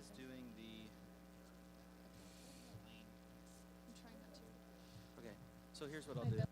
is doing the. I'm trying not to. Okay, so here's what I'll do.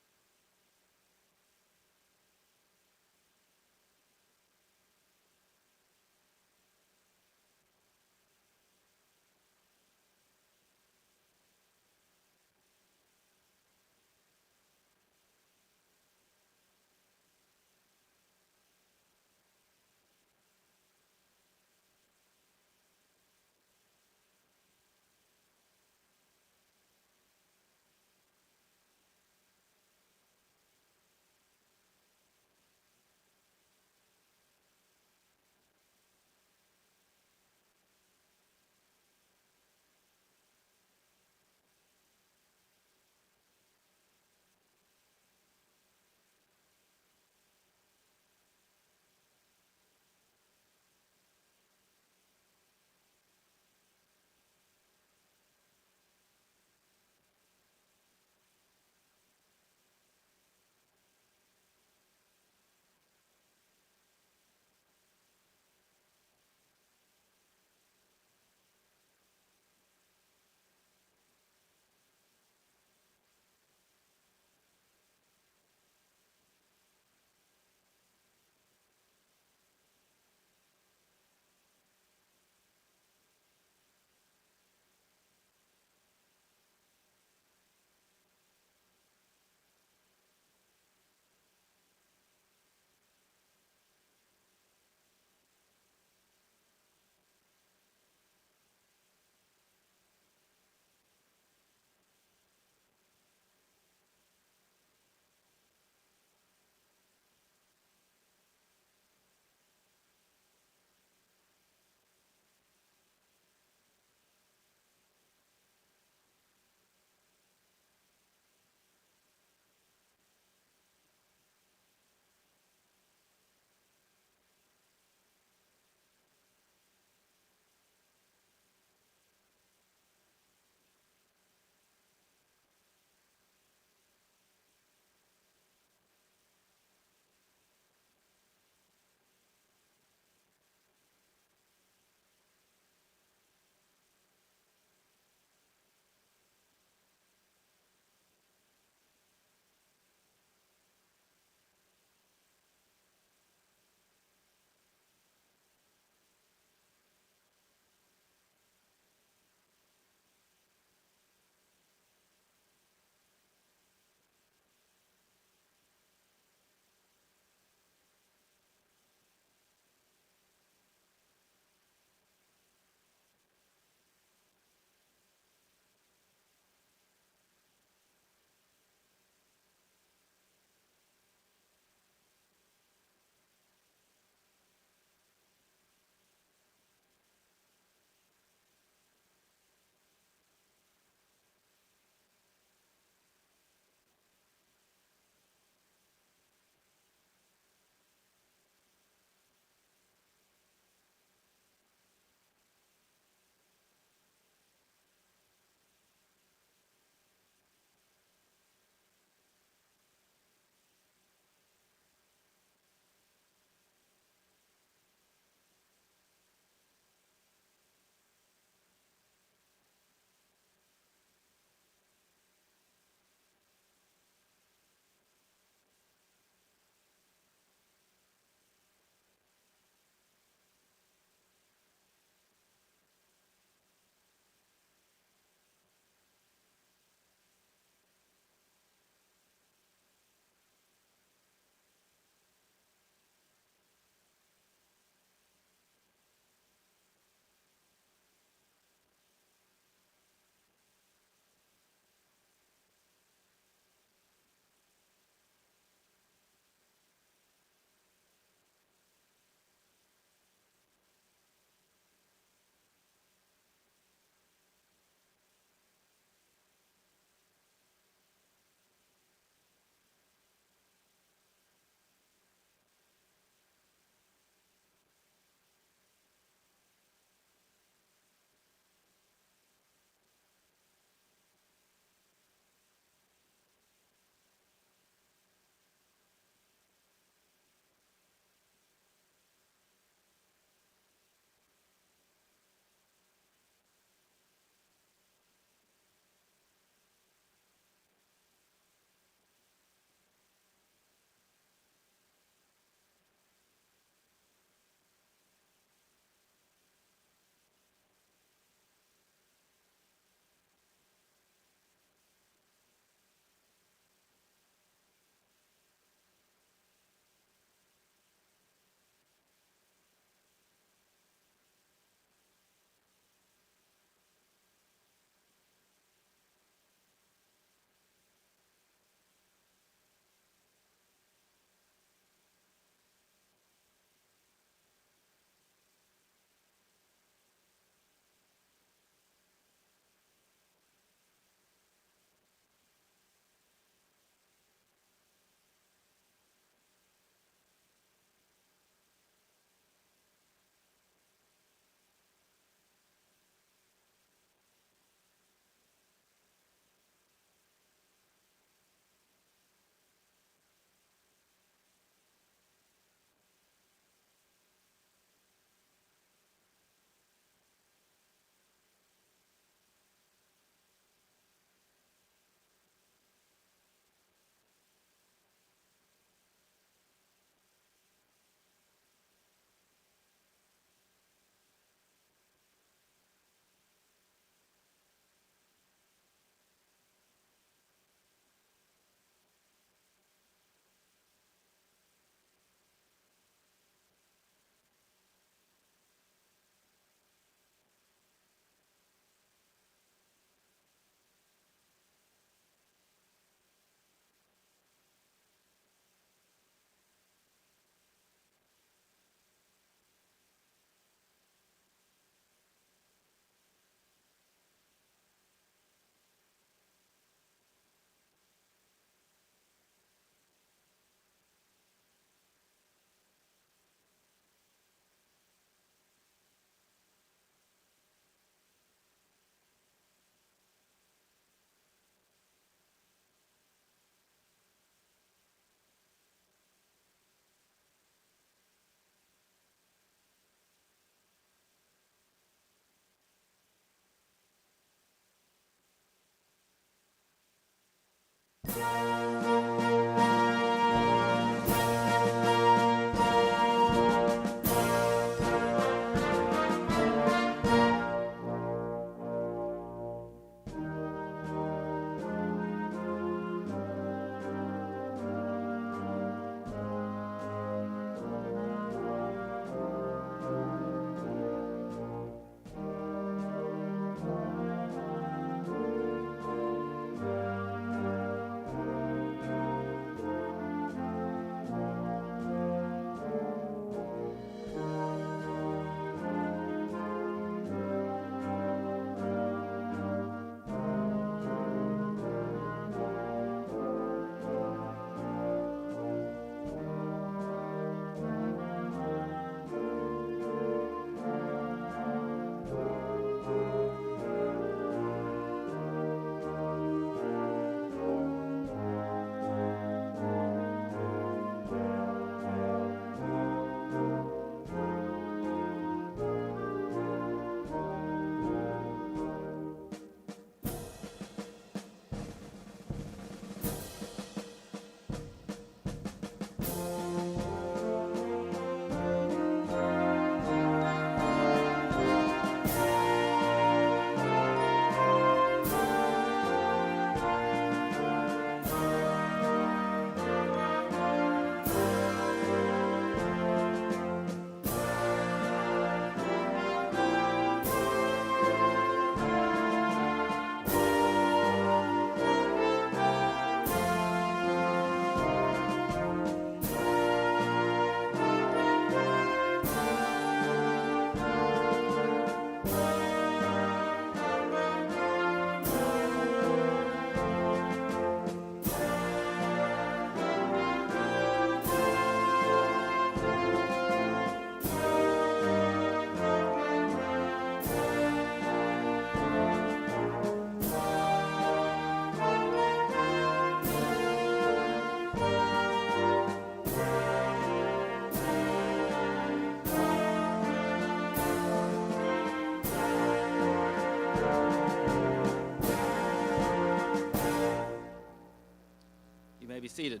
may be seated.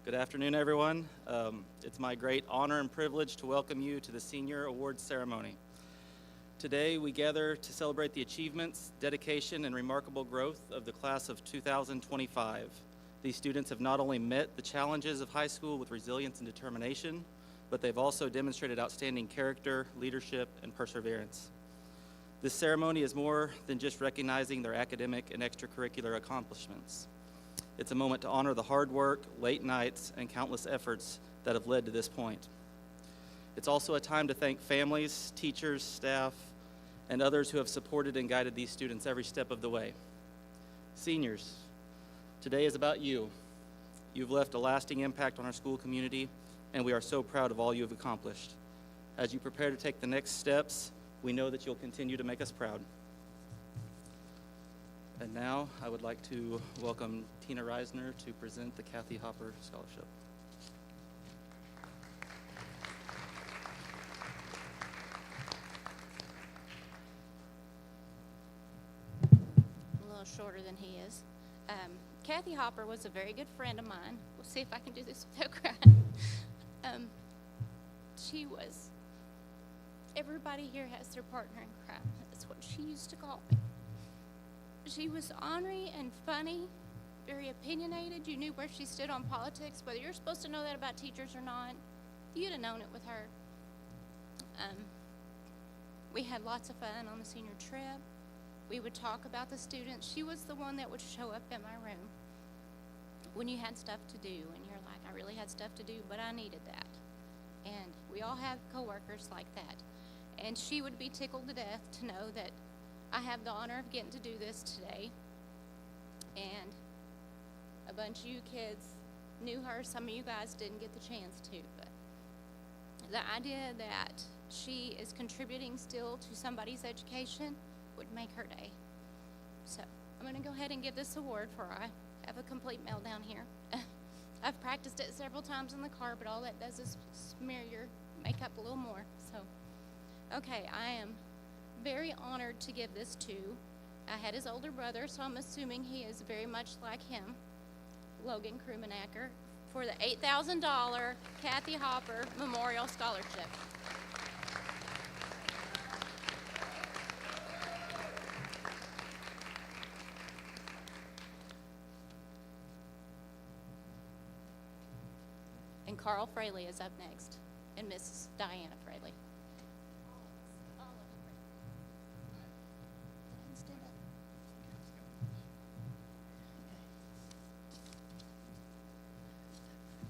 Good afternoon, everyone. It's my great honor and privilege to welcome you to the Senior Awards Ceremony. Today, we gather to celebrate the achievements, dedication, and remarkable growth of the class of 2025. These students have not only met the challenges of high school with resilience and determination, but they've also demonstrated outstanding character, leadership, and perseverance. This ceremony is more than just recognizing their academic and extracurricular accomplishments. It's a moment to honor the hard work, late nights, and countless efforts that have led to this point. It's also a time to thank families, teachers, staff, and others who have supported and guided these students every step of the way. Seniors, today is about you. You've left a lasting impact on our school community, and we are so proud of all you have accomplished. As you prepare to take the next steps, we know that you'll continue to make us proud. And now, I would like to welcome Tina Reisner to present the Kathy Hopper Scholarship. A little shorter than he is. Kathy Hopper was a very good friend of mine. We'll see if I can do this without crying. She was, everybody here has their partner in crime. That's what she used to call me. She was ornery and funny, very opinionated. You knew where she stood on politics, whether you're supposed to know that about teachers or not. You'd have known it with her. We had lots of fun on the senior trip. We would talk about the students. She was the one that would show up in my room when you had stuff to do, and you're like, I really had stuff to do, but I needed that. And we all have coworkers like that. And she would be tickled to death to know that I have the honor of getting to do this today. And a bunch of you kids knew her. Some of you guys didn't get the chance to, but the idea that she is contributing still to somebody's education would make her day. So I'm going to go ahead and give this award before I have a complete meltdown here. I've practiced it several times in the car, but all that does is smear your makeup a little more. So, okay, I am very honored to give this to. I had his older brother, so I'm assuming he is very much like him, Logan Krumenacker, for the $8,000 Kathy Hopper Memorial Scholarship. And Carl Fraley is up next, and Mrs. Diana Fraley.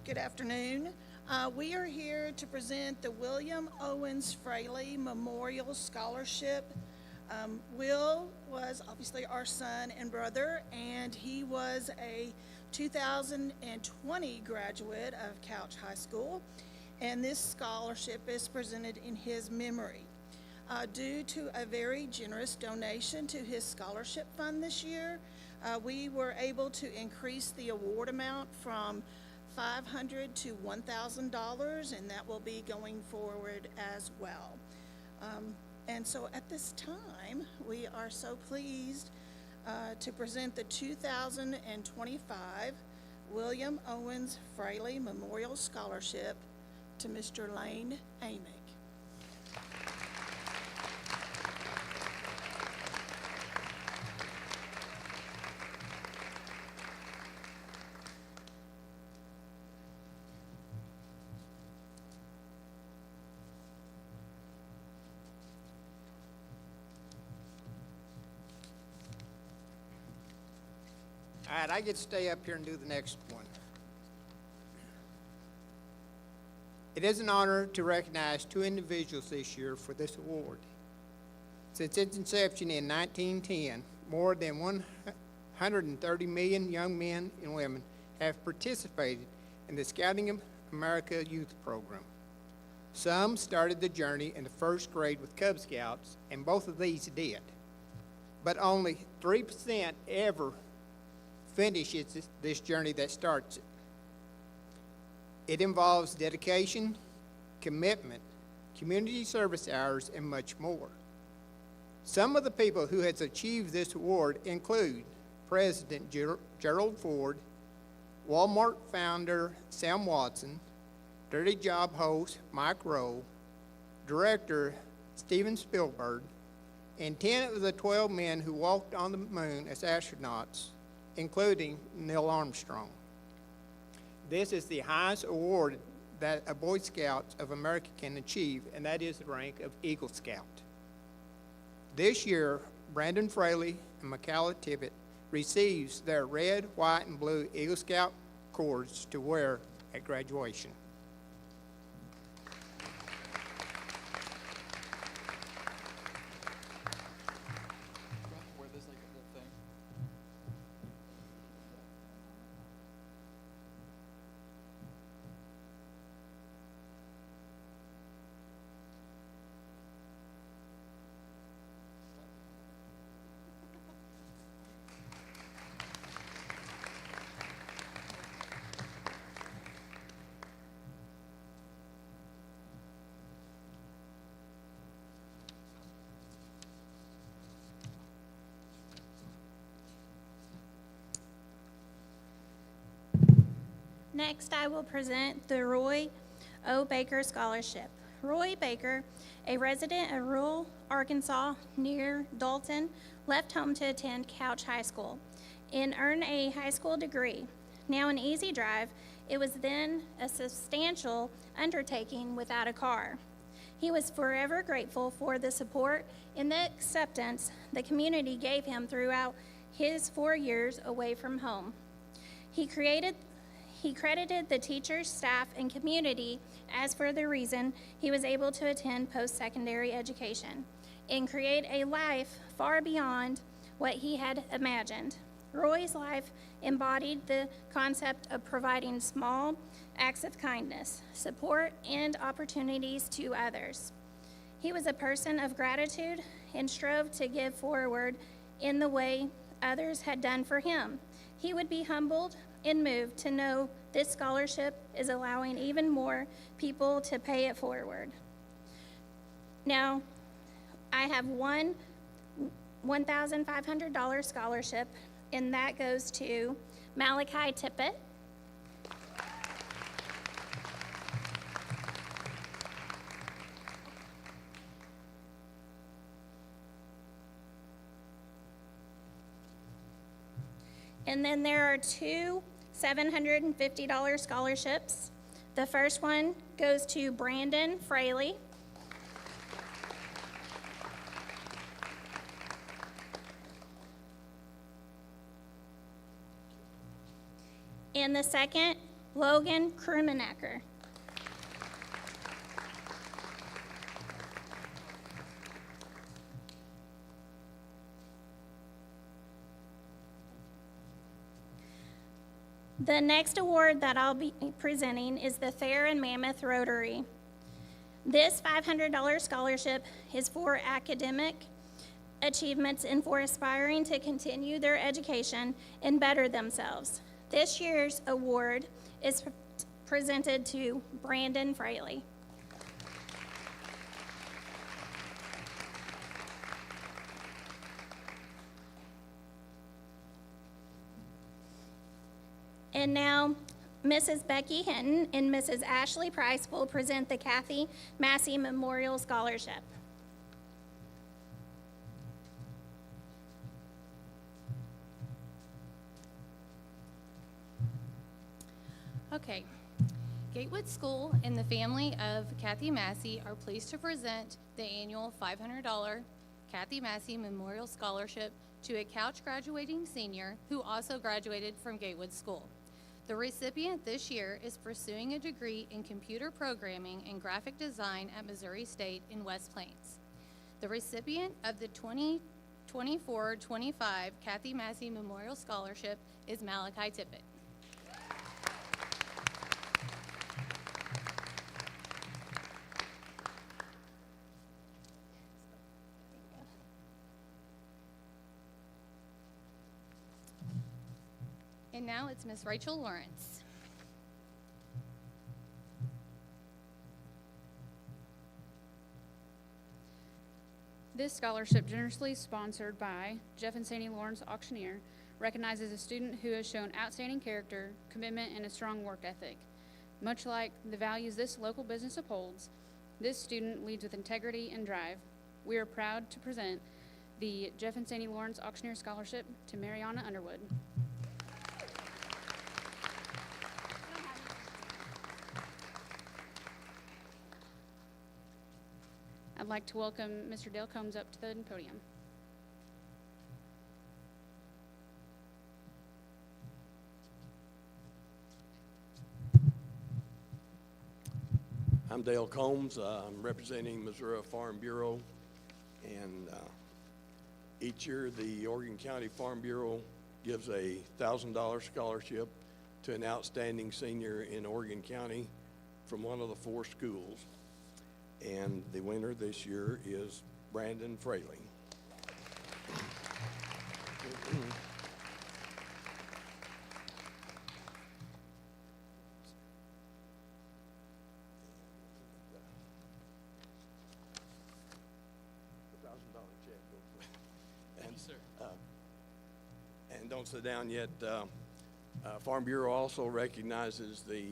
Good afternoon. We are here to present the William Owens Fraley Memorial Scholarship. Will was obviously our son and brother, and he was a 2020 graduate of Couch High School, and this scholarship is presented in his memory. Due to a very generous donation to his scholarship fund this year, we were able to increase the award amount from $500 to $1,000, and that will be going forward as well. And so at this time, we are so pleased to present the 2025 William Owens Fraley Memorial Scholarship to Mr. Lane Amick. All right, I get to stay up here and do the next one. It is an honor to recognize two individuals this year for this award. Since its inception in 1910, more than 130 million young men and women have participated in the Scouting of America Youth Program. Some started the journey in the first grade with Cub Scouts, and both of these did. But only 3% ever finishes this journey that starts it. It involves dedication, commitment, community service hours, and much more. Some of the people who has achieved this award include President Gerald Ford, Walmart founder Sam Watson, Dirty Job host Mike Rowe, director Steven Spielberg, and 10 of the 12 men who walked on the moon as astronauts, including Neil Armstrong. This is the highest award that a Boy Scout of America can achieve, and that is the rank of Eagle Scout. This year, Brandon Fraley and Michaela Tippett receives their red, white, and blue Eagle Scout cords to wear at graduation. Wear this like a whole thing. Next, I will present the Roy O. Baker Scholarship. Roy Baker, a resident of rural Arkansas near Dalton, left home to attend Couch High School and earn a high school degree. Now an easy drive, it was then a substantial undertaking without a car. He was forever grateful for the support and the acceptance the community gave him throughout his 4 years away from home. He credited the teachers, staff, and community as for the reason he was able to attend post-secondary education and create a life far beyond what he had imagined. Roy's life embodied the concept of providing small acts of kindness, support, and opportunities to others. He was a person of gratitude and strove to give forward in the way others had done for him. He would be humbled and moved to know this scholarship is allowing even more people to pay it forward. Now, I have one $1,500 scholarship, and that goes to Malachi Tippett. And then there are two $750 scholarships. The first one goes to Brandon Fraley. And the second, Logan Krumenacker. The next award that I'll be presenting is the Thayer and Mammoth Rotary. This $500 scholarship is for academic achievements and for aspiring to continue their education and better themselves. This year's award is presented to Brandon Fraley. And now, Mrs. Becky Hinton and Mrs. Ashley Price will present the Kathy Massey Memorial Scholarship. Okay. Gatewood School and the family of Kathy Massey are pleased to present the annual $500 Kathy Massey Memorial Scholarship to a Couch graduating senior who also graduated from Gatewood School. The recipient this year is pursuing a degree in computer programming and graphic design at Missouri State in West Plains. The recipient of the 2024-25 Kathy Massey Memorial Scholarship is Malachi Tippett. And now it's Miss Rachel Lawrence. This scholarship, generously sponsored by Jeff and Sandy Lawrence Auctioneer, recognizes a student who has shown outstanding character, commitment, and a strong work ethic. Much like the values this local business upholds, this student leads with integrity and drive. We are proud to present the Jeff and Sandy Lawrence Auctioneer Scholarship to Mariana Underwood. I'd like to welcome Mr. Dale Combs up to the podium. I'm Dale Combs. I'm representing Missouri Farm Bureau, and each year the Oregon County Farm Bureau gives a $1,000 scholarship to an outstanding senior in Oregon County from one of the 4 schools. And the winner this year is Brandon Fraley. And don't sit down yet. Farm Bureau also recognizes the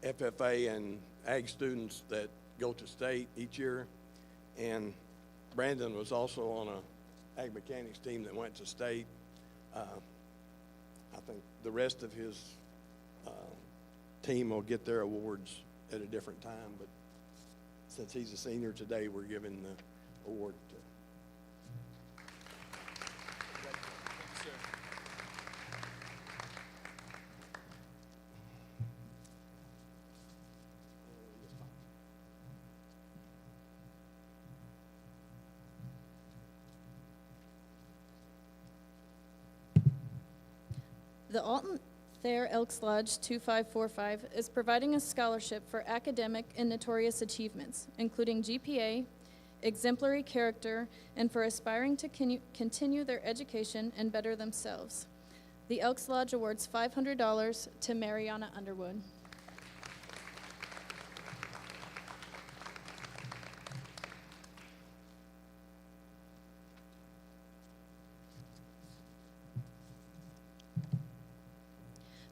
FFA and ag students that go to state each year. And Brandon was also on a ag mechanics team that went to state. I think the rest of his team will get their awards at a different time, but since he's a senior today, we're giving the award to. The Alton Thayer Elks Lodge 2545 is providing a scholarship for academic and notorious achievements, including GPA, exemplary character, and for aspiring to continue their education and better themselves. The Elks Lodge awards $500 to Mariana Underwood.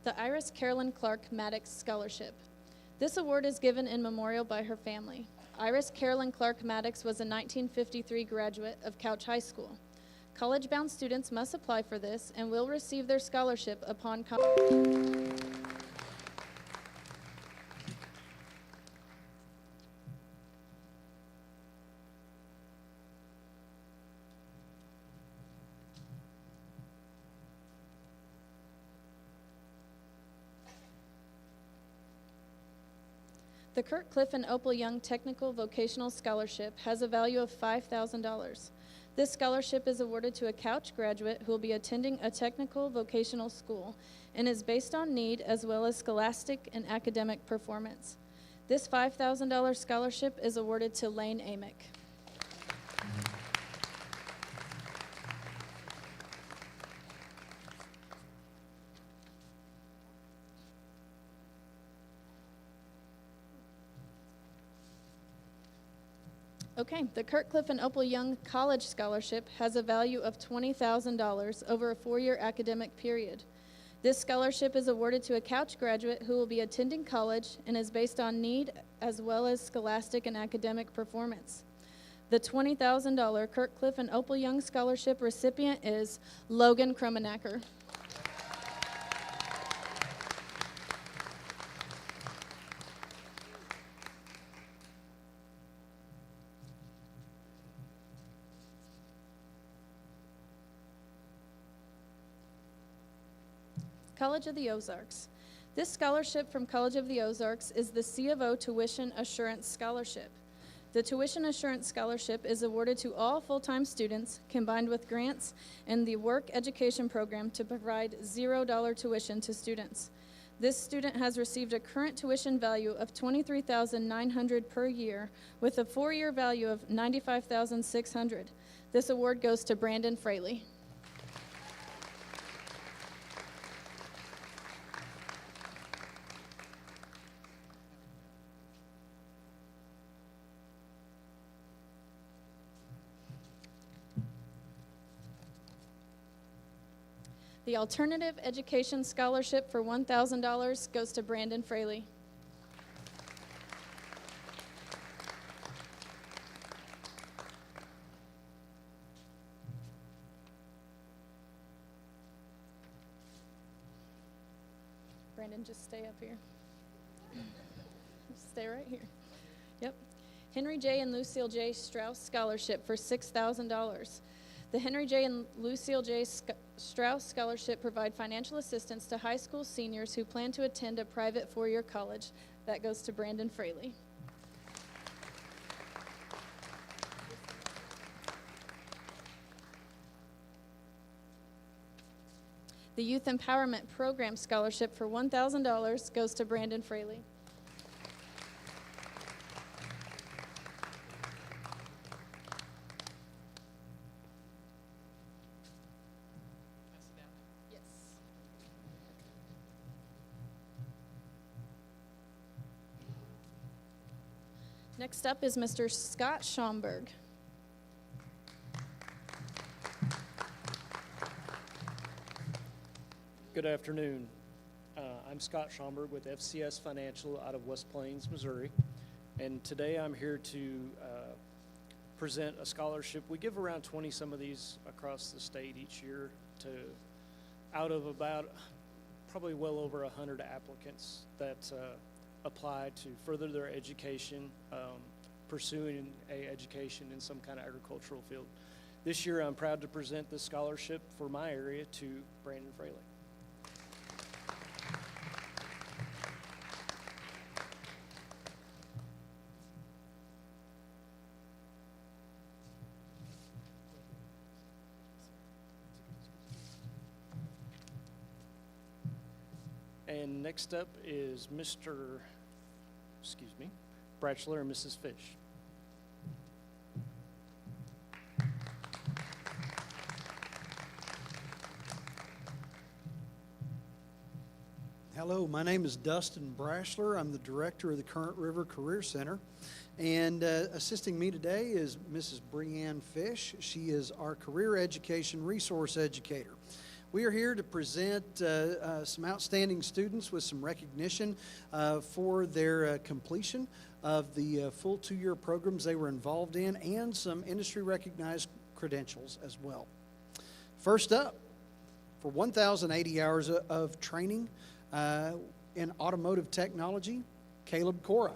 The Iris Carolyn Clark Maddox Scholarship. This award is given in memorial by her family. Iris Carolyn Clark Maddox was a 1953 graduate of Couch High School. College-bound students must apply for this and will receive their scholarship upon The Kurt Cliff and Opal Young Technical Vocational Scholarship has a value of $5,000. This scholarship is awarded to a Couch graduate who will be attending a technical vocational school and is based on need as well as scholastic and academic performance. This $5,000 scholarship is awarded to Lane Amick. Okay, the Kurt Cliff and Opal Young College Scholarship has a value of $20,000 over a 4-year academic period. This scholarship is awarded to a Couch graduate who will be attending college and is based on need as well as scholastic and academic performance. The $20,000 Kurt Cliff and Opal Young Scholarship recipient is Logan Krummenacker. College of the Ozarks. This scholarship from College of the Ozarks is the C of O Tuition Assurance Scholarship. The Tuition Assurance Scholarship is awarded to all full-time students combined with grants and the Work Education Program to provide $0 tuition to students. This student has received a current tuition value of $23,900 per year with a 4-year value of $95,600. This award goes to Brandon Fraley. The Alternative Education Scholarship for $1,000 goes to Brandon Fraley. Brandon, just stay up here. Just stay right here. Yep. Henry J. and Lucille J. Strauss Scholarship for $6,000. The Henry J. and Lucille J. Strauss Scholarship provide financial assistance to high school seniors who plan to attend a private four-year college. That goes to Brandon Fraley. The Youth Empowerment Program Scholarship for $1,000 goes to Brandon Fraley. Yes. Next up is Mr. Scott Schomburg. Good afternoon. I'm Scott Schomburg with FCS Financial out of West Plains, Missouri. And today I'm here to present a scholarship. We give around 20 some of these across the state each year out of about probably well over 100 applicants that apply to further their education, pursuing an education in some kind of agricultural field. This year I'm proud to present this scholarship for my area to Brandon Fraley. And next up is Mr. Bratchler and Mrs. Fish. Hello, my name is Dustin Brashler. I'm the director of the Current River Career Center. And assisting me today is Mrs. Breanne Fish. She is our career education resource educator. We are here to present some outstanding students with some recognition for their completion of the full 2-year programs they were involved in and some industry recognized credentials as well. First up, for 1,080 hours of training in automotive technology, Caleb Cora.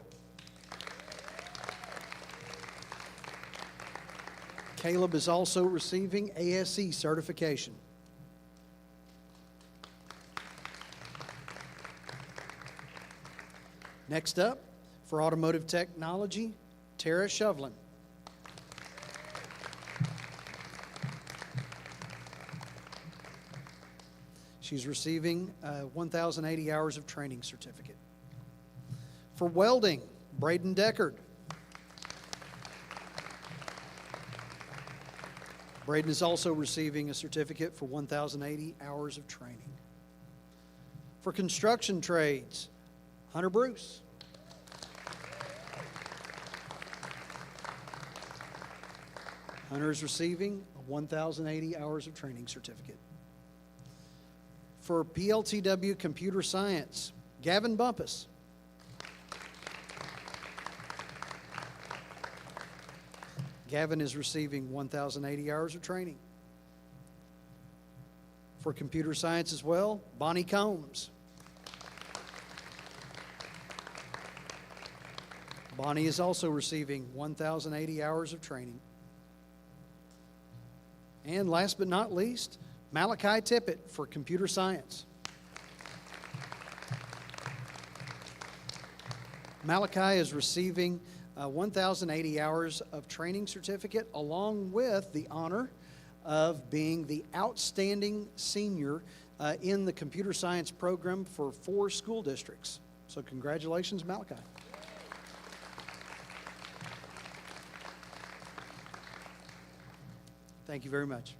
Caleb is also receiving ASE certification. Next up, for automotive technology, Tara Shovlin. She's receiving 1,080 hours of training certificate. For welding, Braden Deckard. Braden is also receiving a certificate for 1,080 hours of training. For construction trades, Hunter Bruce. Hunter is receiving a 1,080 hours of training certificate. For PLTW Computer Science, Gavin Bumpus. Gavin is receiving 1,080 hours of training. For computer science as well, Bonnie Combs. Bonnie is also receiving 1,080 hours of training. And last but not least, Malachi Tippett for computer science. Malachi is receiving 1,080 hours of training certificate along with the honor of being the outstanding senior in the computer science program for 4 school districts. So congratulations, Malachi. Thank you very much.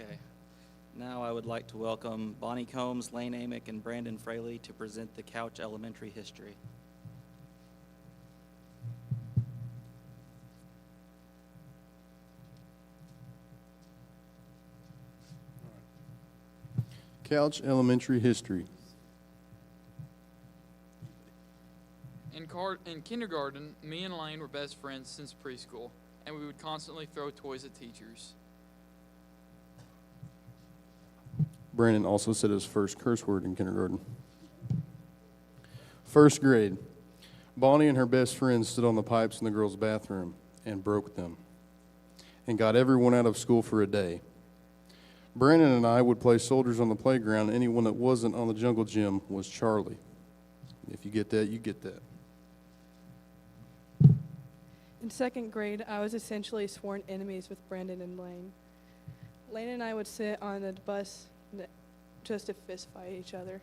Okay. Now I would like to welcome Bonnie Combs, Lane Amick, and Brandon Fraley to present the Couch Elementary history. Couch Elementary History. In kindergarten, me and Lane were best friends since preschool, and we would constantly throw toys at teachers. Brandon also said his first curse word in kindergarten. First grade. Bonnie and her best friend stood on the pipes in the girls' bathroom and broke them and got everyone out of school for a day. Brandon and I would play soldiers on the playground. Anyone that wasn't on the jungle gym was Charlie. If you get that, you get that. In second grade, I was essentially sworn enemies with Brandon and Lane. Lane and I would sit on the bus just to fist fight each other.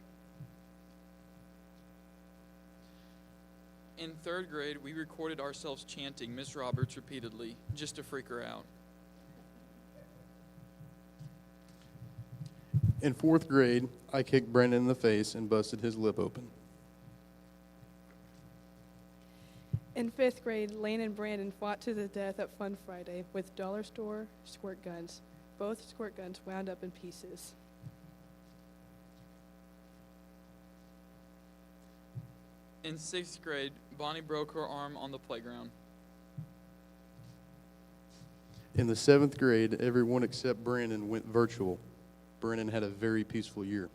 In third grade, we recorded ourselves chanting Miss Roberts repeatedly, just to freak her out. In fourth grade, I kicked Brandon in the face and busted his lip open. In fifth grade, Lane and Brandon fought to the death at Fun Friday with dollar store squirt guns. Both squirt guns wound up in pieces. In sixth grade, Bonnie broke her arm on the playground. In the seventh grade, everyone except Brandon went virtual. Brandon had a very peaceful year.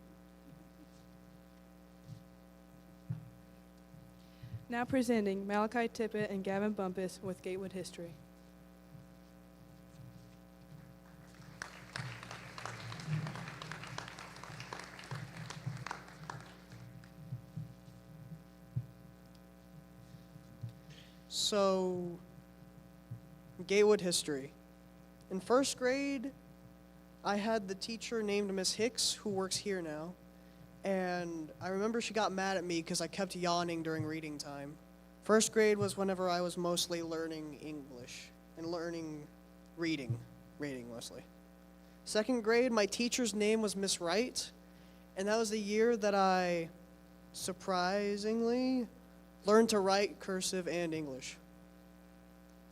Now presenting Malachi Tippett and Gavin Bumpus with Gatewood History. So, Gatewood history. In first grade, I had the teacher named Miss Hicks, who works here now. And I remember she got mad at me because I kept yawning during reading time. First grade was whenever I was mostly learning English and learning reading mostly. Second grade, my teacher's name was Miss Wright, and that was the year that I, surprisingly, learned to write cursive and English.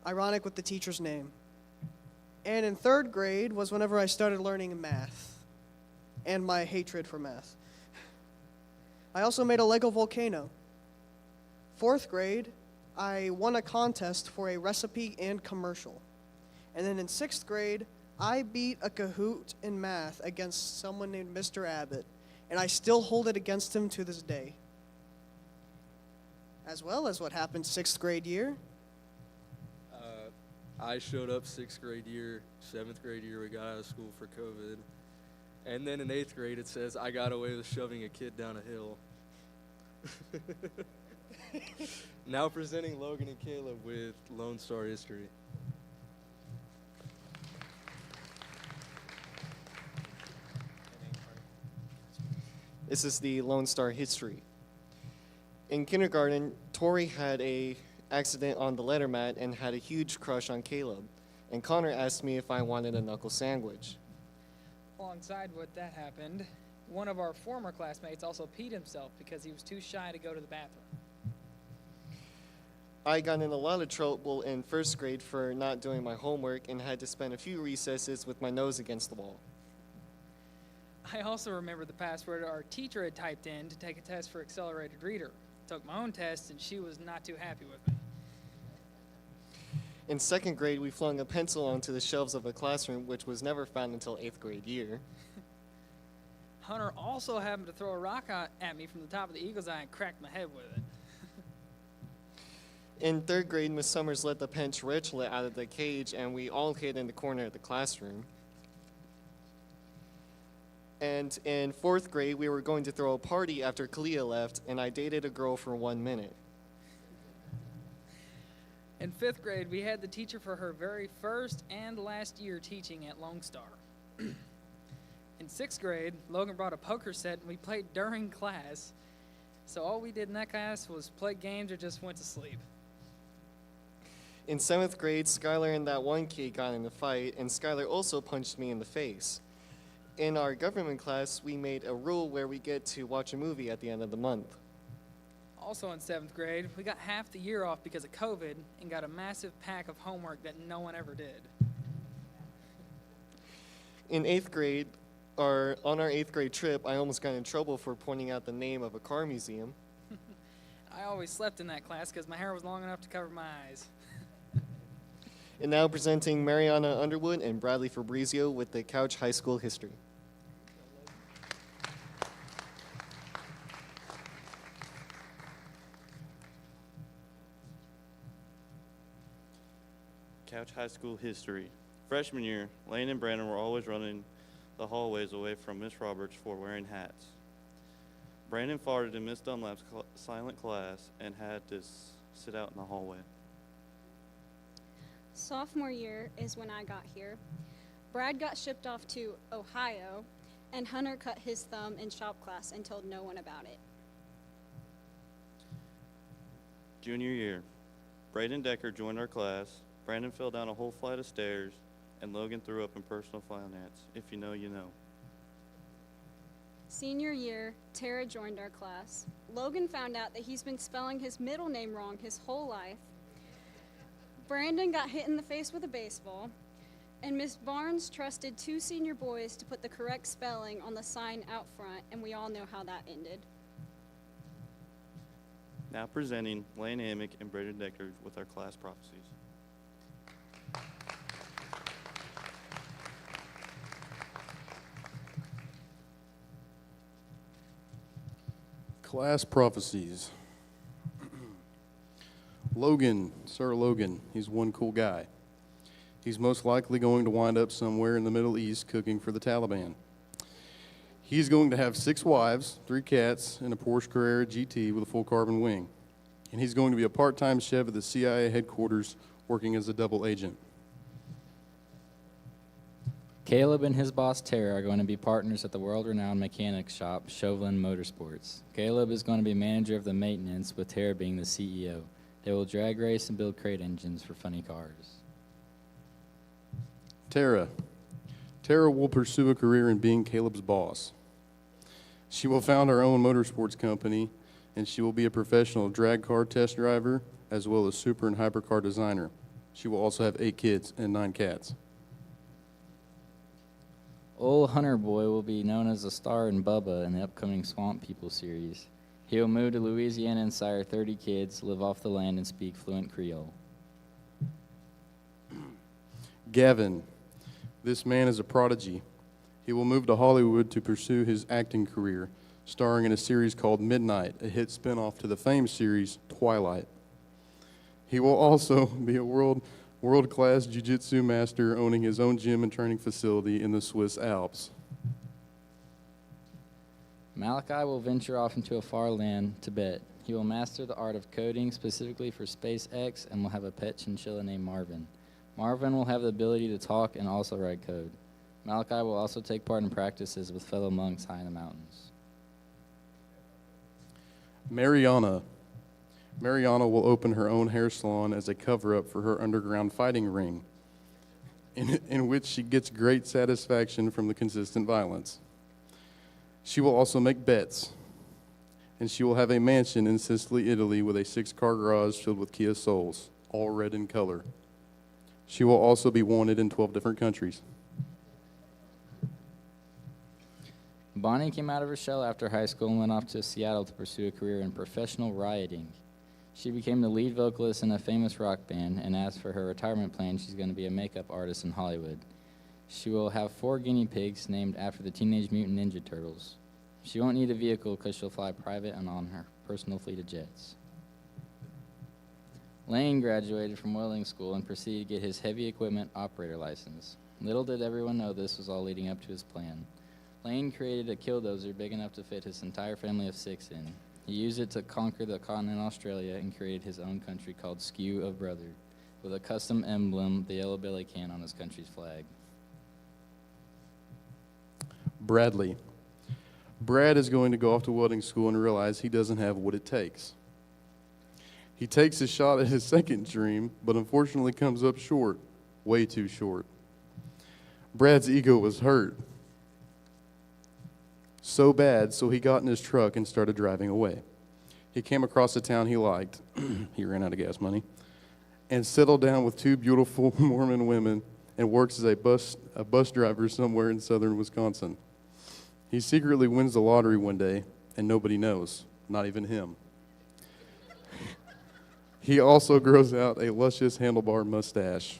Ironic with the teacher's name. And in third grade was whenever I started learning math and my hatred for math. I also made a Lego volcano. Fourth grade, I won a contest for a recipe and commercial. And then in sixth grade, I beat a Kahoot in math against someone named Mr. Abbott, and I still hold it against him to this day. As well as what happened sixth grade year. I showed up sixth grade year, seventh grade year, we got out of school for COVID. And then in eighth grade, it says I got away with shoving a kid down a hill. Now presenting Logan and Caleb with Lone Star History. This is the Lone Star History. In kindergarten, Tori had a accident on the letter mat and had a huge crush on Caleb. And Connor asked me if I wanted a knuckle sandwich. Alongside what that happened, one of our former classmates also peed himself because he was too shy to go to the bathroom. I got in a lot of trouble in first grade for not doing my homework and had to spend a few recesses with my nose against the wall. I also remember the password our teacher had typed in to take a test for accelerated reader. Took my own test, and she was not too happy with me. In second grade, we flung a pencil onto the shelves of a classroom, which was never found until eighth grade year. Hunter also happened to throw a rock at me from the top of the eagle's eye and cracked my head with it. In third grade, Miss Summers let the pen tarantula out of the cage, and we all hid in the corner of the classroom. And in fourth grade, we were going to throw a party after Kalia left, and I dated a girl for 1 minute. In fifth grade, we had the teacher for her very first and last year teaching at Lone Star. In sixth grade, Logan brought a poker set, and we played during class. So all we did in that class was play games or just went to sleep. In seventh grade, Skylar and that one kid got in a fight, and Skylar also punched me in the face. In our government class, we made a rule where we get to watch a movie at the end of the month. Also in seventh grade, we got half the year off because of COVID and got a massive pack of homework that no one ever did. In eighth grade, on our 8th grade trip, I almost got in trouble for pointing out the name of a car museum. I always slept in that class because my hair was long enough to cover my eyes. And now presenting Mariana Underwood and Bradley Fabrizio with the Couch High School history. Couch High School history. Freshman year, Lane and Brandon were always running the hallways away from Miss Roberts for wearing hats. Brandon farted in Miss Dunlap's silent class and had to sit out in the hallway. Sophomore year is when I got here. Brad got shipped off to Ohio, and Hunter cut his thumb in shop class and told no one about it. Junior year, Braden Decker joined our class. Brandon fell down a whole flight of stairs, and Logan threw up in personal finance. If you know, you know. Senior year, Tara joined our class. Logan found out that he's been spelling his middle name wrong his whole life. Brandon got hit in the face with a baseball, and Miss Barnes trusted 2 senior boys to put the correct spelling on the sign out front, and we all know how that ended. Now presenting Lane Amick and Braden Decker with our class prophecies. Class prophecies. Logan, Sir Logan, he's one cool guy. He's most likely going to wind up somewhere in the Middle East cooking for the Taliban. He's going to have 6 wives, 3 cats, and a Porsche Carrera GT with a full carbon wing. And he's going to be a part-time chef at the CIA headquarters working as a double agent. Caleb and his boss Tara are going to be partners at the world-renowned mechanics shop, Chauvelin Motorsports. Caleb is going to be manager of the maintenance, with Tara being the CEO. They will drag race and build crate engines for funny cars. Tara will pursue a career in being Caleb's boss. She will found her own motorsports company, and she will be a professional drag car test driver, as well as super and hypercar designer. She will also have 8 kids and 9 cats. Old Hunter Boy will be known as a star in Bubba in the upcoming Swamp People series. He will move to Louisiana and sire 30 kids, live off the land, and speak fluent Creole. Gavin, this man is a prodigy. He will move to Hollywood to pursue his acting career, starring in a series called Midnight, a hit spinoff to the famed series Twilight. He will also be a world-class jiu-jitsu master, owning his own gym and training facility in the Swiss Alps. Malachi will venture off into a far land, Tibet. He will master the art of coding specifically for SpaceX and will have a pet chinchilla named Marvin. Marvin will have the ability to talk and also write code. Malachi will also take part in practices with fellow monks high in the mountains. Mariana will open her own hair salon as a cover-up for her underground fighting ring, in which she gets great satisfaction from the consistent violence. She will also make bets, and she will have a mansion in Sicily, Italy, with a 6-car garage filled with Kia Souls, all red in color. She will also be wanted in 12 different countries. Bonnie came out of her shell after high school and went off to Seattle to pursue a career in professional rioting. She became the lead vocalist in a famous rock band, and as for her retirement plan, she's going to be a makeup artist in Hollywood. She will have 4 guinea pigs named after the Teenage Mutant Ninja Turtles. She won't need a vehicle because she'll fly private and on her personal fleet of jets. Lane graduated from welding school and proceeded to get his heavy equipment operator license. Little did everyone know this was all leading up to his plan. Lane created a killdozer big enough to fit his entire family of 6 in. He used it to conquer the continent Australia and created his own country called Skew of Brother, with a custom emblem, the yellow belly can, on his country's flag. Bradley. Brad is going to go off to welding school and realize he doesn't have what it takes. He takes a shot at his second dream, but unfortunately comes up short, way too short. Brad's ego was hurt so bad, so he got in his truck and started driving away. He came across a town he liked. He ran out of gas money, and settled down with 2 beautiful Mormon women and works as a bus driver somewhere in southern Wisconsin. He secretly wins the lottery one day, and nobody knows, not even him. He also grows out a luscious handlebar mustache.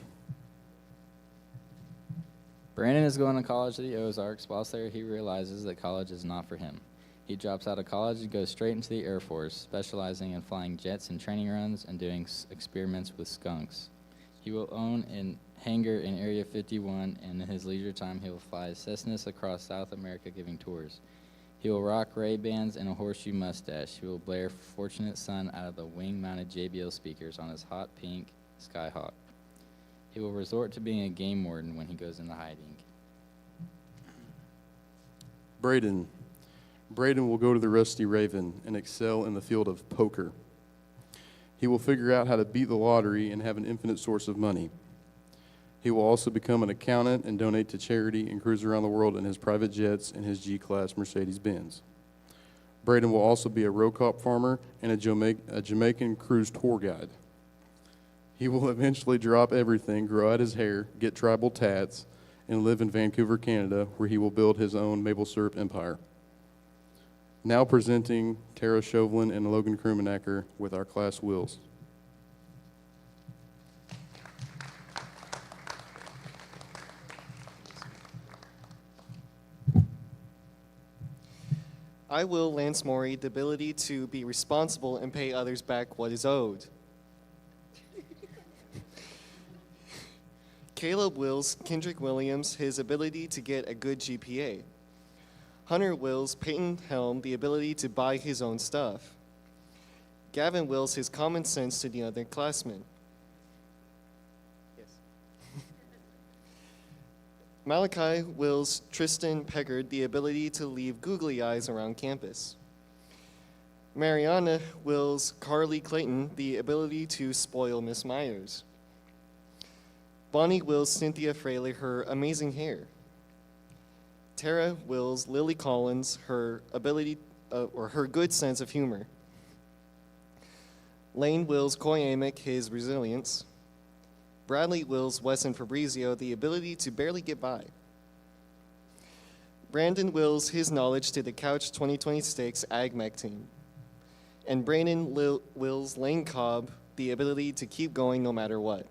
Brandon is going to college at the Ozarks. Whilst there, he realizes that college is not for him. He drops out of college and goes straight into the Air Force, specializing in flying jets and training runs and doing experiments with skunks. He will own a hangar in Area 51, and in his leisure time, he will fly Cessnas across South America giving tours. He will rock Ray-Bans and a horseshoe mustache. He will blare Fortunate Son out of the wing-mounted JBL speakers on his hot pink Skyhawk. He will resort to being a game warden when he goes into hiding. Braden. Braden will go to the Rusty Raven and excel in the field of poker. He will figure out how to beat the lottery and have an infinite source of money. He will also become an accountant and donate to charity and cruise around the world in his private jets and his G-Class Mercedes-Benz. Braden will also be a row crop farmer and a Jamaican cruise tour guide. He will eventually drop everything, grow out his hair, get tribal tats, and live in Vancouver, Canada, where he will build his own maple syrup empire. Now presenting Tara Chauvelin and Logan Krumenacker with our class wills. I will Lance Morey the ability to be responsible and pay others back what is owed. Caleb wills Kendrick Williams his ability to get a good GPA. Hunter wills Peyton Helm the ability to buy his own stuff. Gavin wills his common sense to the other classmen. Malachi wills Tristan Peckard the ability to leave googly eyes around campus. Mariana wills Carly Clayton the ability to spoil Miss Myers. Bonnie wills Cynthia Fraley her amazing hair. Tara wills Lily Collins her ability or her good sense of humor. Lane wills Coy Amick his resilience. Bradley wills Wesson Fabrizio the ability to barely get by. Brandon wills his knowledge to the Couch 2026 AgMech team. And Brandon wills Lane Cobb the ability to keep going no matter what.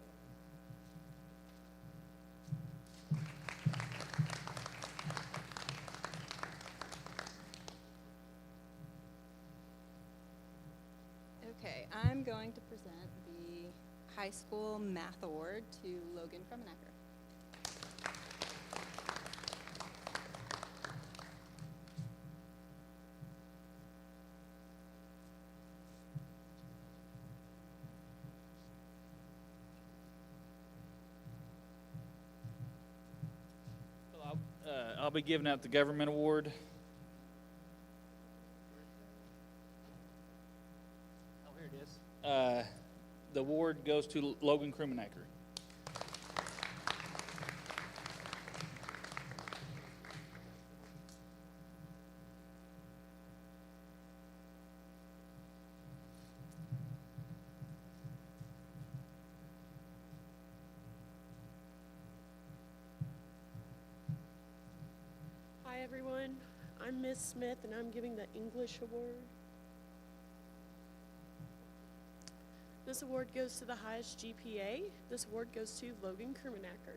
Okay, I'm going to present the High School Math Award to Logan Krumenacker. I'll be giving out the government award. Oh, here it is. The award goes to Logan Krumenacker. Hi everyone, I'm Miss Smith and I'm giving the English Award. This award goes to the highest GPA. This award goes to Logan Krumenacker.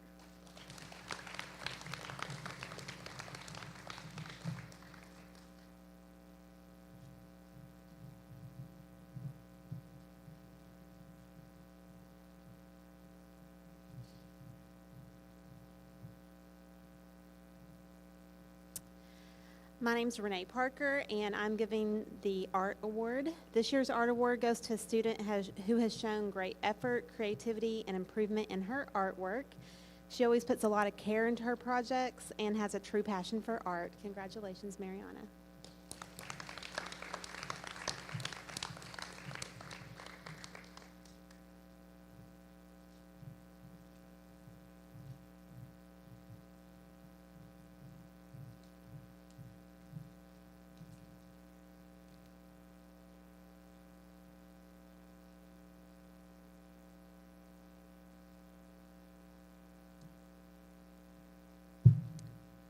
My name's Renee Parker, and I'm giving the Art Award. This year's Art Award goes to a student who has shown great effort, creativity, and improvement in her artwork. She always puts a lot of care into her projects and has a true passion for art. Congratulations, Mariana.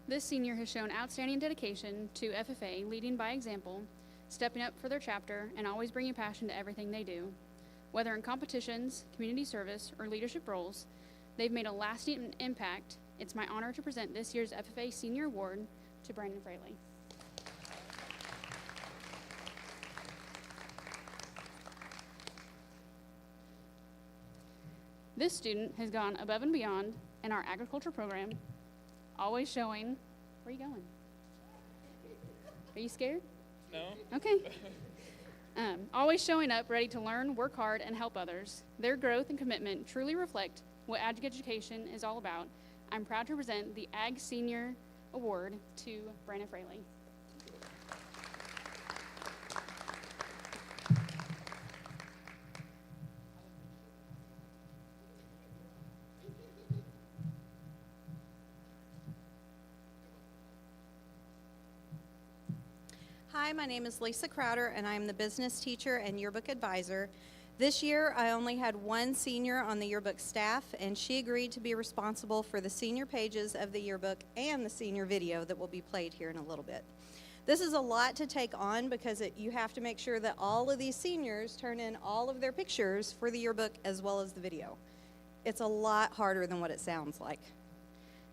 This senior has shown outstanding dedication to FFA, leading by example, stepping up for their chapter, and always bringing passion to everything they do. Whether in competitions, community service, or leadership roles, they've made a lasting impact. It's my honor to present this year's FFA Senior Award to Brandon Fraley. This student has gone above and beyond in our agriculture program, always showing, where are you going? Are you scared? No. Okay. Always showing up, ready to learn, work hard, and help others. Their growth and commitment truly reflect what ag education is all about. I'm proud to present the Ag Senior Award to Brandon Fraley. Hi, my name is Lisa Crowder, and I am the business teacher and yearbook advisor. This year, I only had one senior on the yearbook staff, and she agreed to be responsible for the senior pages of the yearbook and the senior video that will be played here in a little bit. This is a lot to take on because you have to make sure that all of these seniors turn in all of their pictures for the yearbook as well as the video. It's a lot harder than what it sounds like.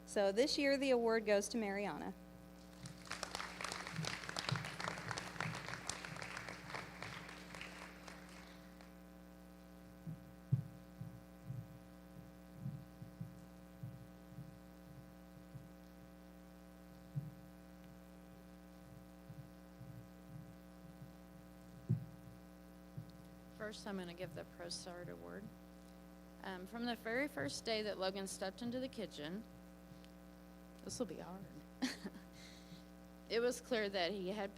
So this year, the award goes to Mariana. First, I'm going to give the Pro Start Award. From the very first day that Logan stepped into the kitchen, this will be hard. It was clear that he had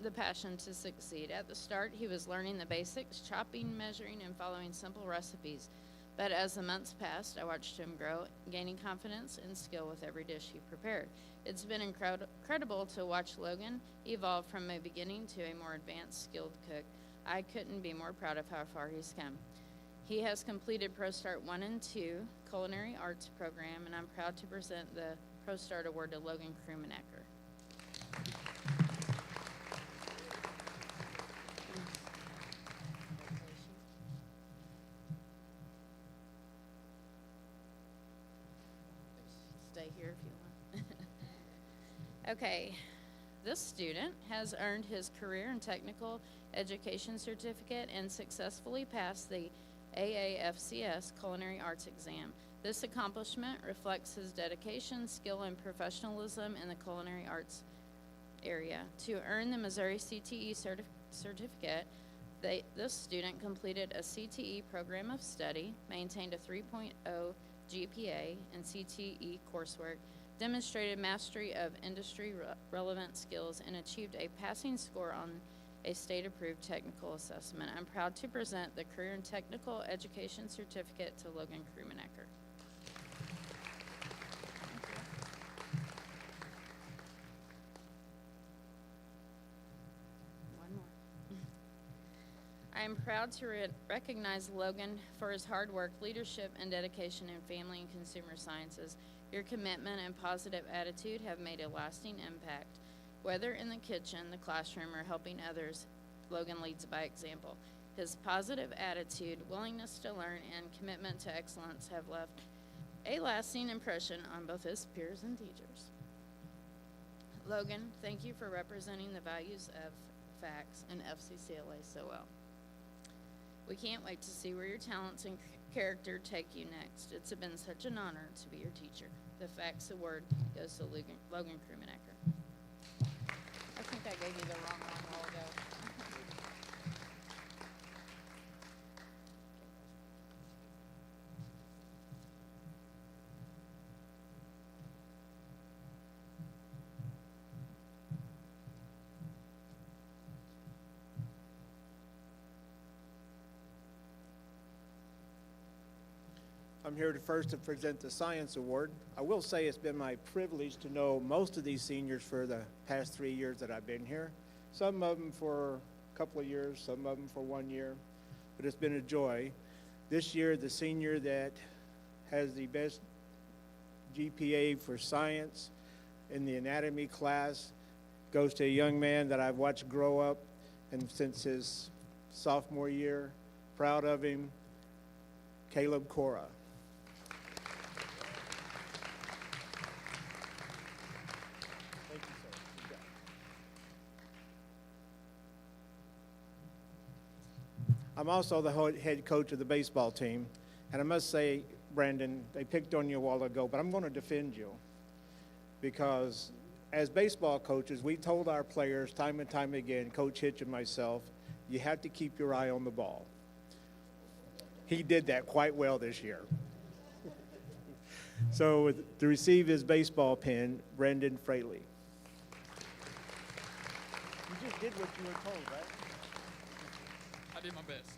the passion to succeed. At the start, he was learning the basics, chopping, measuring, and following simple recipes. But as the months passed, I watched him grow, gaining confidence and skill with every dish he prepared. It's been incredible to watch Logan evolve from a beginning to a more advanced, skilled cook. I couldn't be more proud of how far he's come. He has completed Pro Start 1 and 2 Culinary Arts program, and I'm proud to present the Pro Start Award to Logan Krumenacker. Stay here if you want. Okay. This student has earned his Career and Technical Education Certificate and successfully passed the AAFCS Culinary Arts exam. This accomplishment reflects his dedication, skill, and professionalism in the culinary arts area. To earn the Missouri CTE certificate, this student completed a CTE program of study, maintained a 3.0 GPA in CTE coursework, demonstrated mastery of industry-relevant skills, and achieved a passing score on a state-approved technical assessment. I'm proud to present the Career and Technical Education Certificate to Logan Krumenacker. One more. I am proud to recognize Logan for his hard work, leadership, and dedication in family and consumer sciences. Your commitment and positive attitude have made a lasting impact. Whether in the kitchen, the classroom, or helping others, Logan leads by example. His positive attitude, willingness to learn, and commitment to excellence have left a lasting impression on both his peers and teachers. Logan, thank you for representing the values of FACS and FCCLA so well. We can't wait to see where your talents and character take you next. It's been such an honor to be your teacher. The FACS Award goes to Logan Krumenacker. I think I gave you the wrong one a while ago. I'm here to present the Science Award. I will say it's been my privilege to know most of these seniors for the past 3 years that I've been here. Some of them for a couple of years, some of them for 1 year, but it's been a joy. This year, the senior that has the best GPA for science in the anatomy class goes to a young man that I've watched grow up and since his sophomore year. Proud of him, Caleb Cora. Thank you, sir. Good job. I'm also the head coach of the baseball team, and I must say, Brandon, they picked on you a while ago, but I'm going to defend you because as baseball coaches, we told our players time and time again, Coach Hitch and myself, you have to keep your eye on the ball. He did that quite well this year. So to receive his baseball pin, Brendan Fraley. You just did what you were told, right? I did my best.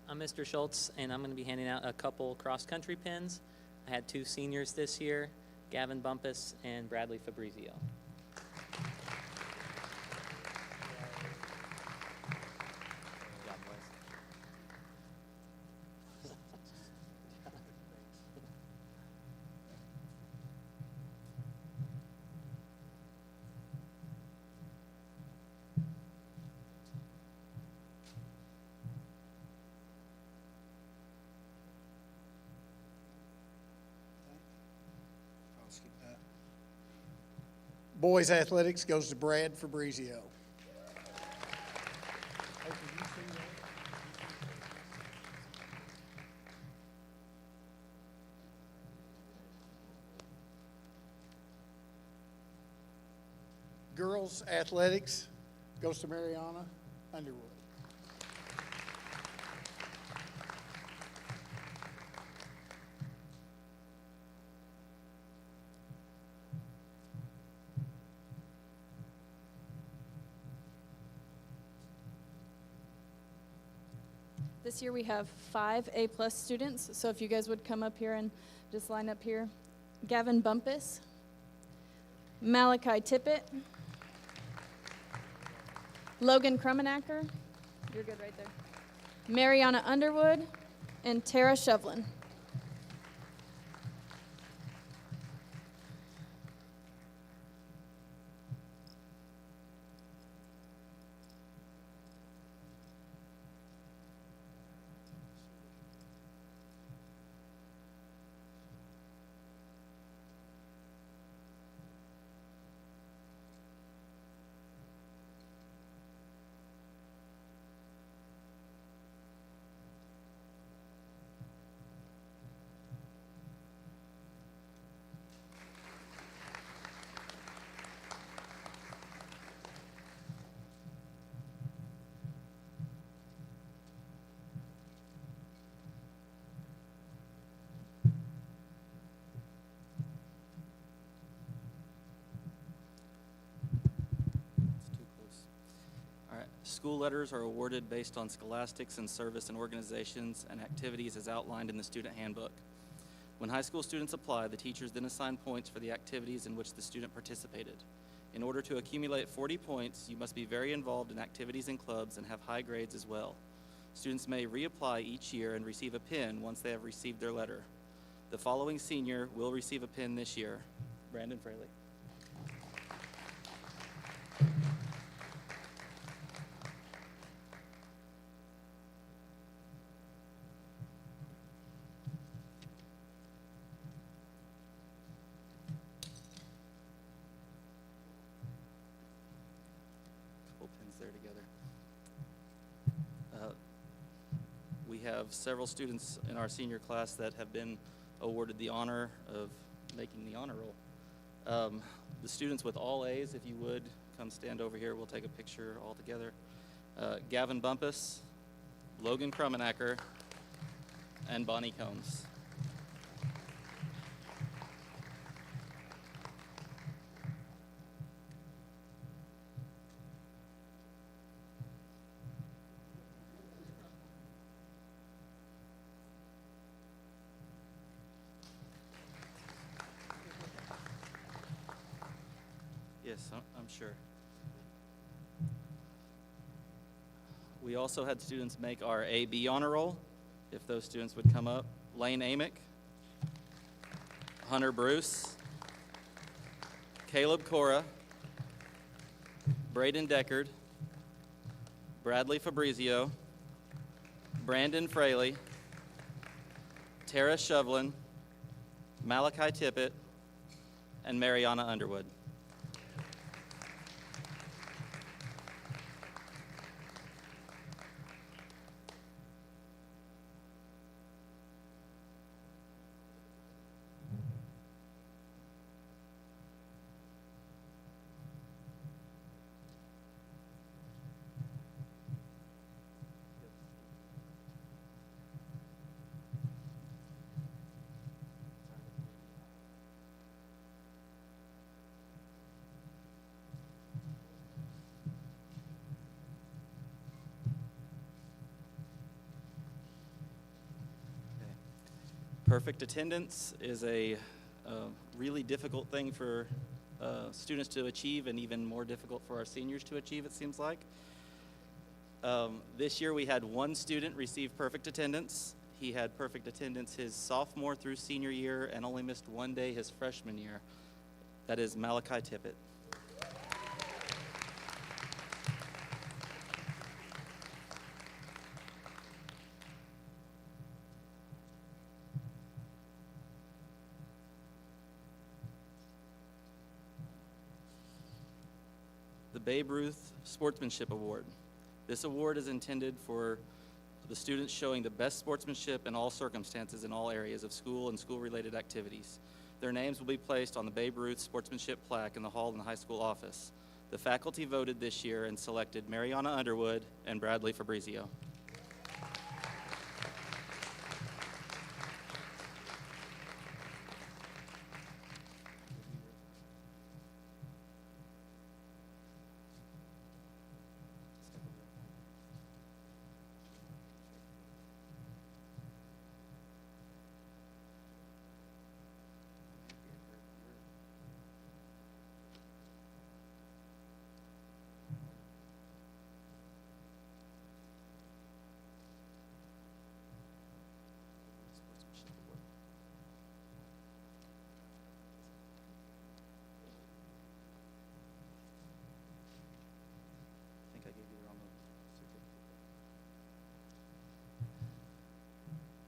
I'm Mr. Schultz, and I'm going to be handing out a couple cross-country pins. I had 2 seniors this year, Gavin Bumpus and Bradley Fabrizio. Boys athletics goes to Brad Fabrizio. Girls athletics goes to Mariana Underwood. This year we have 5 A+ students, so if you guys would come up here and just line up here. Gavin Bumpus, Malachi Tippett, Logan Krummenacker, you're good right there, Mariana Underwood, and Tara Shevlin. School letters are awarded based on scholastics and service and organizations and activities as outlined in the student handbook. When high school students apply, the teachers then assign points for the activities in which the student participated. In order to accumulate 40 points, you must be very involved in activities and clubs and have high grades as well. Students may reapply each year and receive a pin once they have received their letter. The following senior will receive a pin this year. Brandon Fraley. There together. We have several students in our senior class that have been awarded the honor of making the honor roll. The students with all A's, if you would, come stand over here. We'll take a picture all together. Gavin Bumpus, Logan Krummenacker, and Bonnie Combs. serious, I'm sure. We also had students make our AB honor roll. If those students would come up. Lane Amick, Hunter Bruce, Caleb Cora, Braden Deckard, Bradley Fabrizio, Brandon Fraley, Tara Shovlin, Malachi Tippett, and Mariana Underwood. Perfect attendance is a really difficult thing for students to achieve, and even more difficult for our seniors to achieve, it seems like. This year we had one student receive perfect attendance. He had perfect attendance his sophomore through senior year and only missed one day his freshman year. That is Malachi Tippett. The Babe Ruth Sportsmanship Award. This award is intended for the students showing the best sportsmanship in all circumstances in all areas of school and school-related activities. Their names will be placed on the Babe Ruth Sportsmanship plaque in the hall in the high school office. The faculty voted this year and selected Mariana Underwood and Bradley Fabrizio.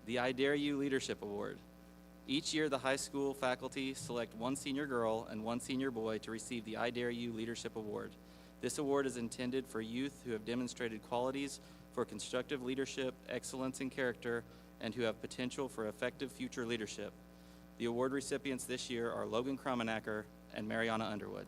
The I Dare You Leadership Award. Each year, the high school faculty select one senior girl and one senior boy to receive the I Dare You Leadership Award. This award is intended for youth who have demonstrated qualities for constructive leadership, excellence in character, and who have potential for effective future leadership. The award recipients this year are Logan Kromenacker and Mariana Underwood.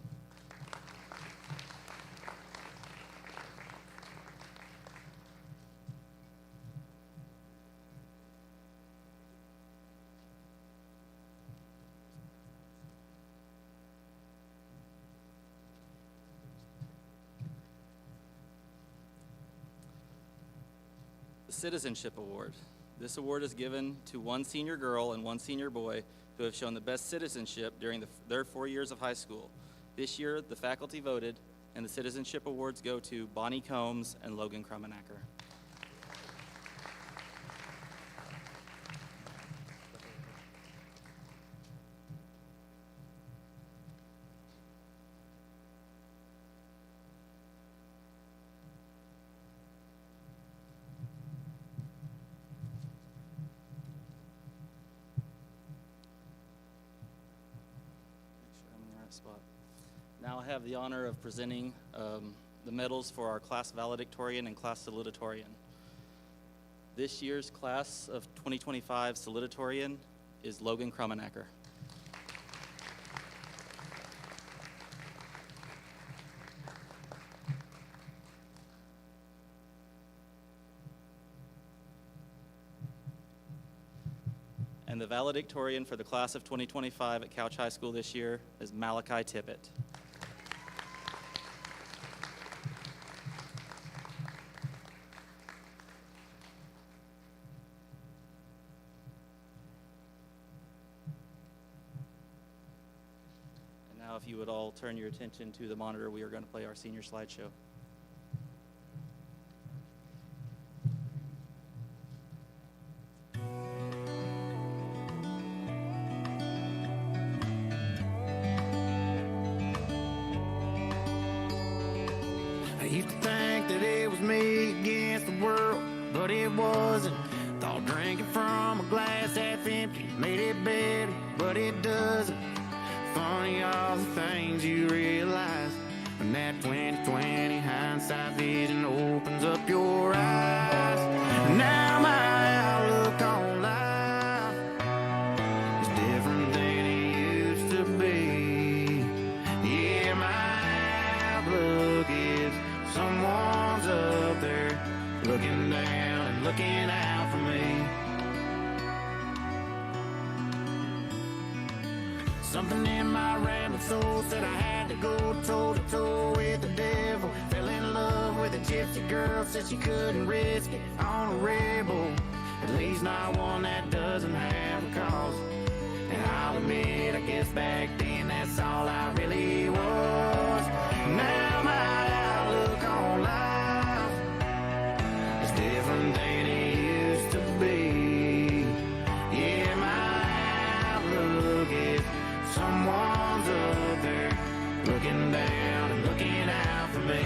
Citizenship Award. This award is given to one senior girl and one senior boy who have shown the best citizenship during their 4 years of high school. This year, the faculty voted, and the citizenship awards go to Bonnie Combs and Logan Kromenacker. Spot. Now I have the honor of presenting the medals for our class valedictorian and class salutatorian. This year's class of 2025 salutatorian is Logan Kromenacker. And the valedictorian for the class of 2025 at Couch High School this year is Malachi Tippett. And now if you would all turn your attention to the monitor, we are going to play our senior slideshow. I used to think that it was me against the world, but it wasn't. Thought drinking from a glass half empty made it better, but it doesn't. Funny all the things you realize when that 20/20 hindsight vision opens up your eyes. Now my outlook on life is different than it used to be. Yeah, my outlook is someone's up there looking down and looking out for me. Something in my rambling soul said I had to go toe to toe with the devil. Fell in love with a gypsy girl, said she couldn't risk it on a rebel. At least not one that doesn't have a cause. And I'll admit, I guess back then that's all I really was. Now my outlook on life is different than it used to be. Yeah, my outlook is someone's up there looking down and looking out for me.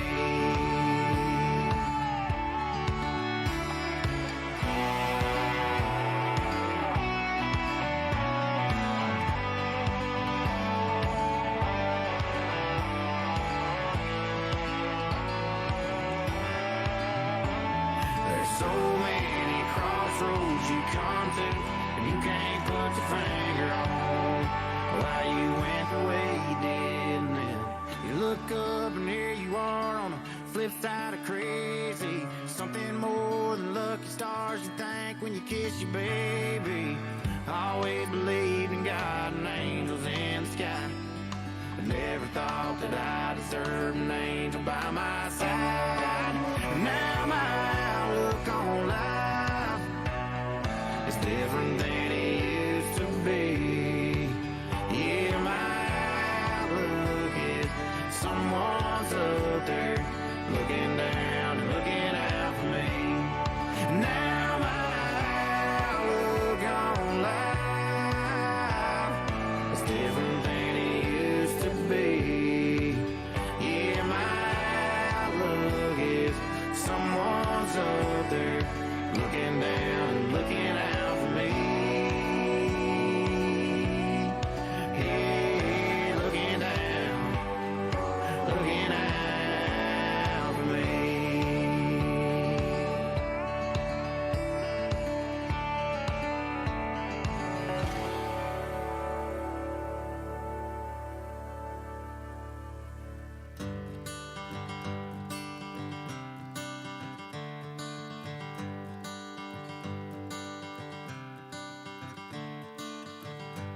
There's so many crossroads you come to, and you can't put your finger on why you went the way you did. And then you look up and here you are on the flip side of crazy. Something more than lucky stars you think when you kiss your baby. Always believed in God and angels in the sky, but never thought that I deserved an angel by my side. Now my outlook on life is different than it used to be. Yeah, my outlook is someone's up there looking down and looking out for me. Now my outlook on life is different than it used to be. Yeah, my outlook is someone's up there looking down and looking out for me. Yeah, looking down, looking out for me.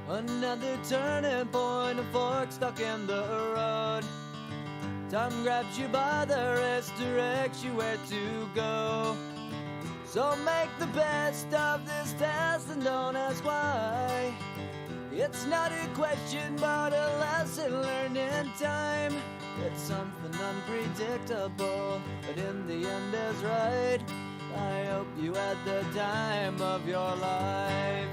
Another turning point, a fork stuck in the road. Time grabs you by the wrist, directs you where to go. So make the best of this test and don't ask why. It's not a question but a lesson learned in time. It's something unpredictable, but in the end is right. I hope you had the time of your life.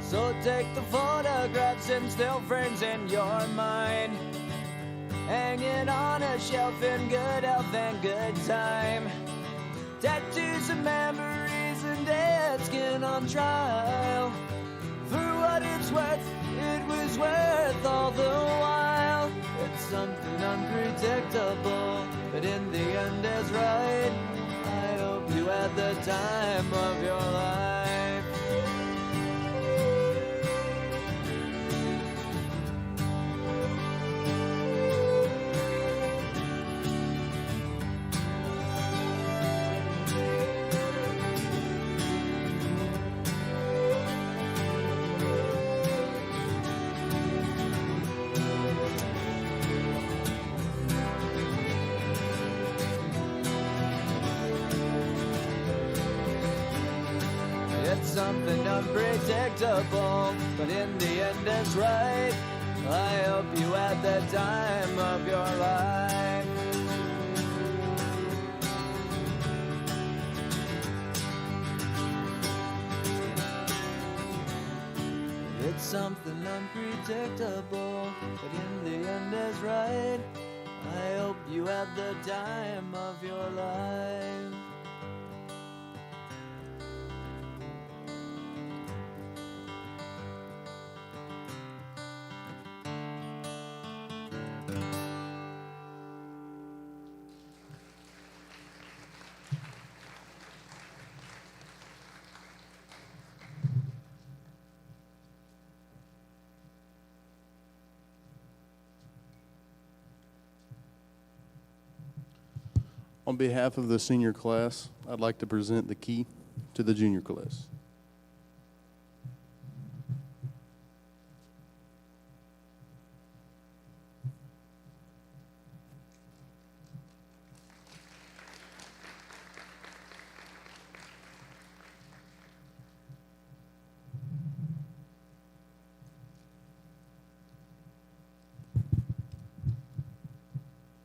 So take the photographs and still frames in your mind, hanging on a shelf in good health and good time. Tattoos and memories and dead skin on trial. For what it's worth, it was worth all the while. It's something unpredictable, but in the end is right. I hope you had the time of your life. something unpredictable, but in the end it's right. I hope you had the time of your life. It's something unpredictable, but in the end is right. I hope you had the time of your life. On behalf of the senior class, I'd like to present the key to the junior class.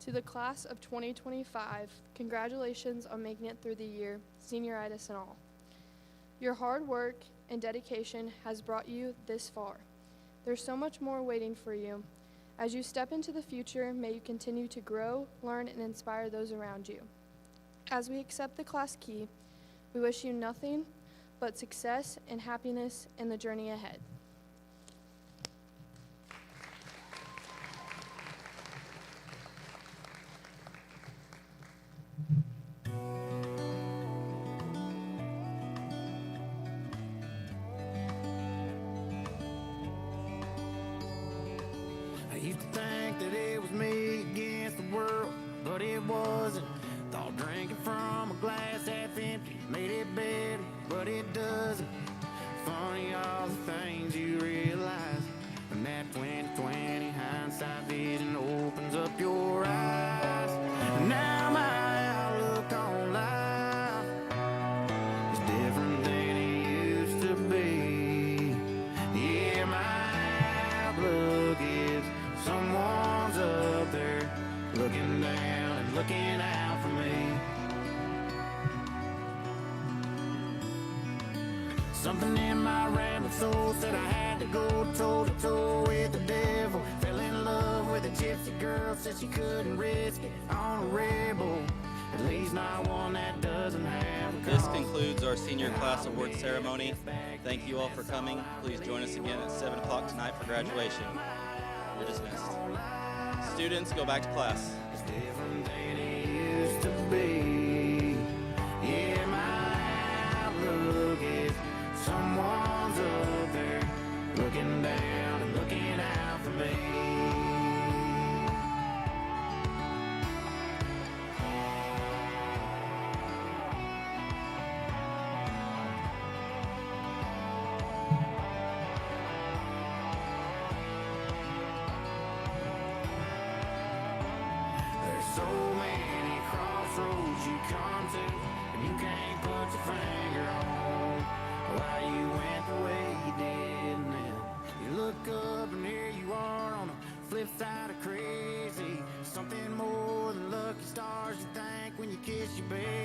To the class of 2025, congratulations on making it through the year, senioritis and all. Your hard work and dedication has brought you this far. There's so much more waiting for you. As you step into the future, may you continue to grow, learn, and inspire those around you. As we accept the class key, we wish you nothing but success and happiness in the journey ahead. I used to think that it was me against the world, but it wasn't. Thought drinking from a glass half empty made it better, but it doesn't. Funny all the things you realize when that 20/20 hindsight vision opens up your eyes. Now my outlook on life is different than it used to be. Yeah, my outlook is someone's up there looking down and looking out for me. Something in my rabbit soul said I had to go toe to toe with the devil. Fell in love with a gypsy girl, said she couldn't risk it on a rebel. At least not one that doesn't have a This cause. concludes our senior class award ceremony. Thank you all for coming. Please join us again at 7 o'clock tonight for graduation. You're dismissed. Students, go back to class. It's different than it used to be. Yeah, my outlook is someone's up there looking down and looking out for me. There's so many crossroads you come to, and you can't put your finger on why you went the way you did. And then you look up and here you are on the flip side of crazy. Something more than lucky stars you think when you kiss your baby.